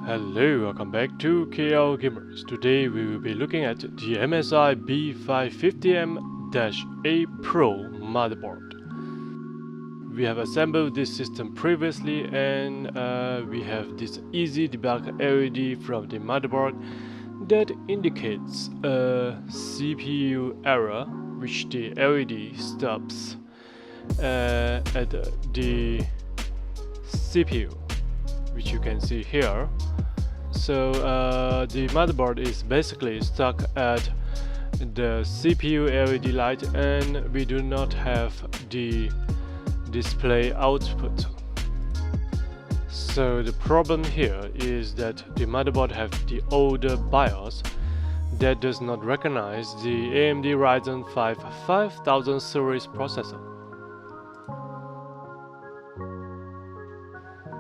Hello, welcome back to KL Gamers. Today we will be looking at the MSI B550M-A PRO motherboard. We have assembled this system previously and we have this easy debug LED from the motherboard that indicates a CPU error, which the LED stops at the CPU, which you can see here. So the motherboard is basically stuck at the CPU LED light and we do not have the display output. So the problem here is that the motherboard have the older BIOS that does not recognize the AMD Ryzen 5 5000 series processor.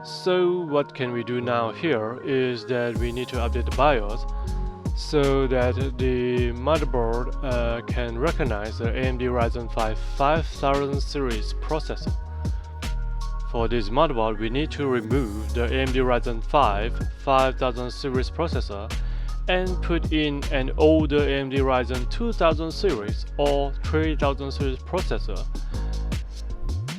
So what can we do now here is that we need to update the BIOS so that the motherboard can recognize the AMD Ryzen 5 5000 series processor. For this motherboard we need to remove the AMD Ryzen 5 5000 series processor and put in an older AMD Ryzen 2000 series or 3000 series processor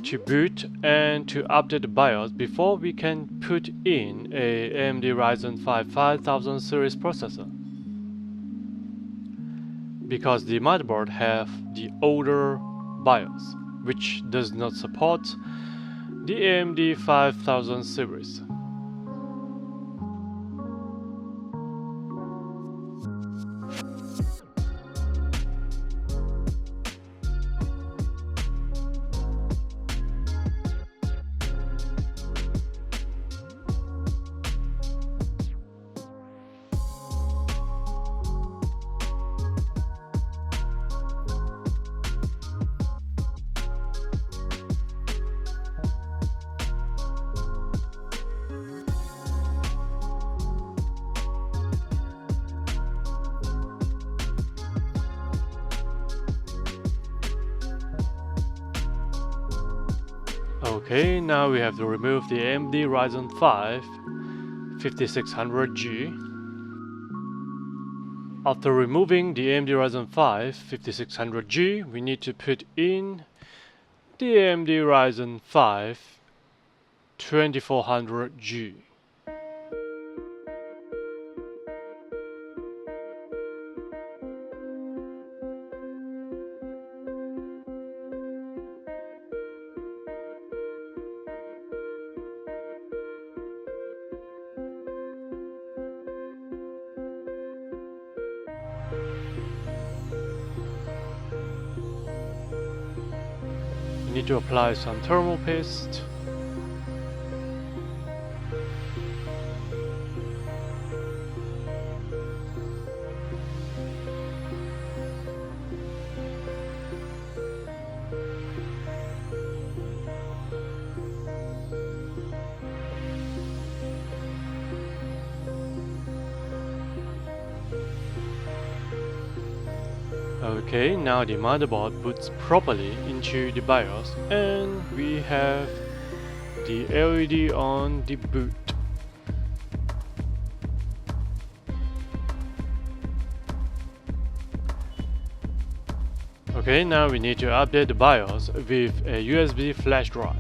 to boot and to update the BIOS before we can put in a AMD Ryzen 5 5000 series processor, because the motherboard have the older BIOS which does not support the AMD 5000 series. Okay, now we have to remove the AMD Ryzen 5 5600G. After removing the AMD Ryzen 5 5600G, we need to put in the AMD Ryzen 5 2400G. You need to apply some thermal paste. Okay, now the motherboard boots properly into the BIOS and we have the LED on the boot. Okay, now we need to update the BIOS with a USB flash drive.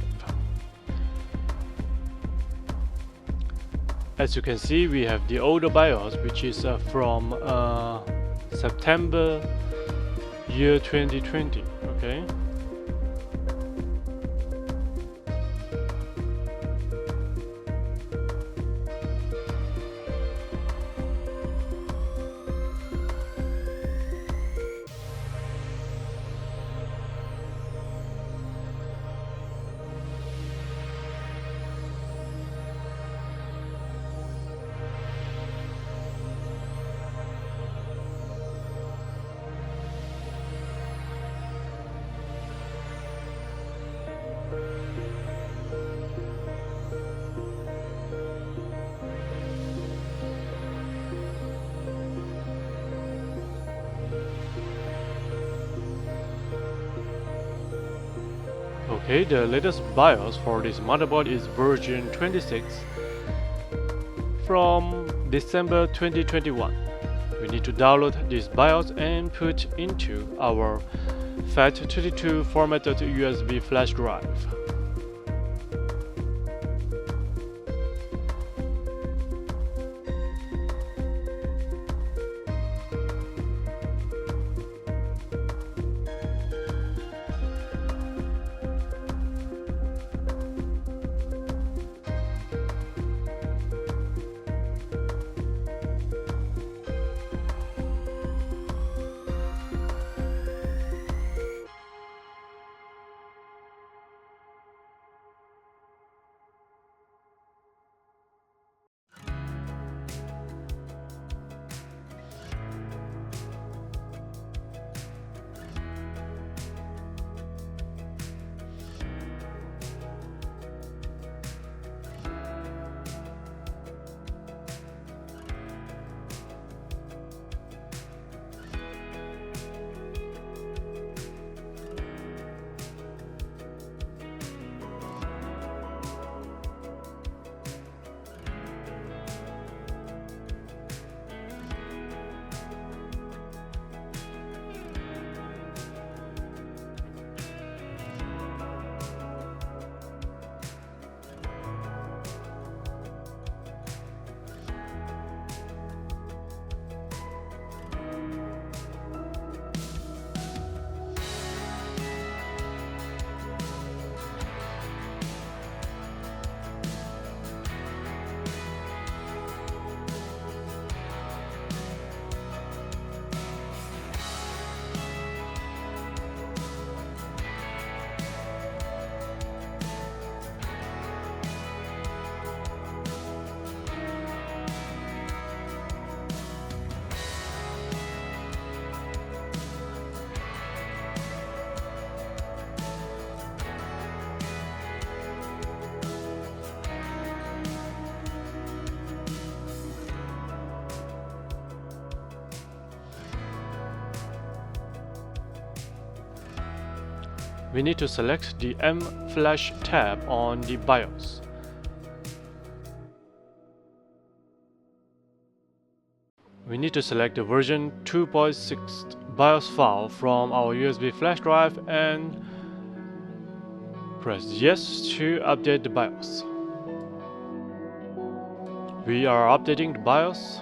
As you can see, we have the older BIOS, which is from September year 2020. Okay. Okay, the latest BIOS for this motherboard is version 26 from December 2021. We need to download this BIOS and put into our FAT32 formatted USB flash drive. We need to select the M Flash tab on the BIOS. We need to select the version 2.6 BIOS file from our USB flash drive and press yes to update the BIOS. We are updating the BIOS.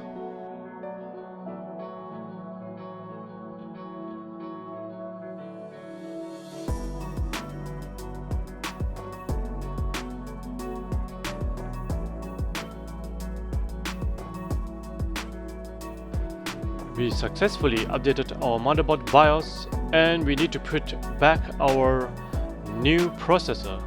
We successfully updated our motherboard BIOS and we need to put back our new processor.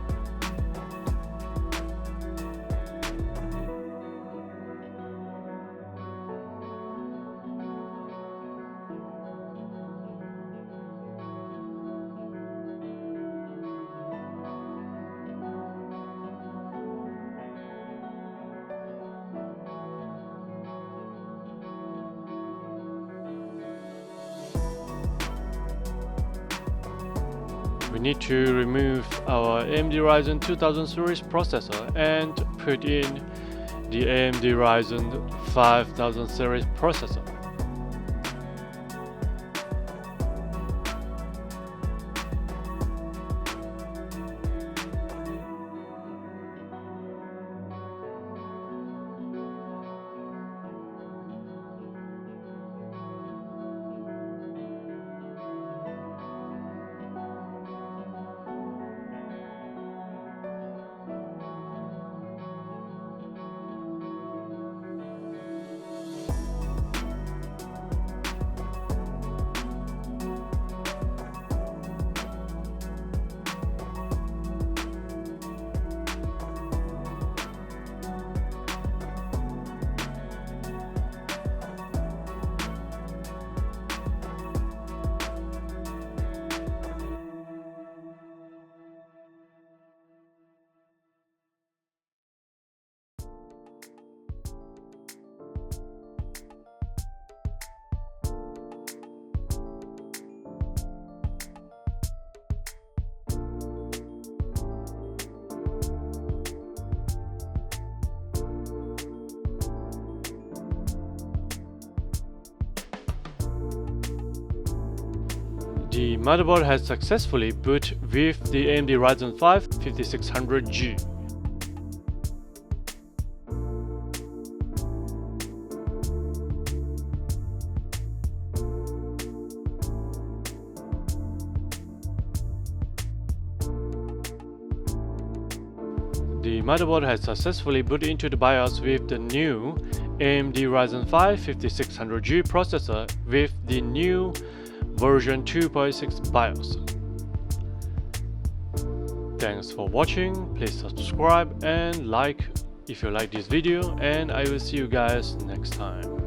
We need to remove our AMD Ryzen 2000 series processor and put in the AMD Ryzen 5000 series processor. The motherboard has successfully booted with the AMD Ryzen 5 5600G. The motherboard has successfully booted into the BIOS with the new AMD Ryzen 5 5600G processor with the new version 2.6 BIOS. Thanks for watching. Please subscribe and like if you like this video, and I will see you guys next time.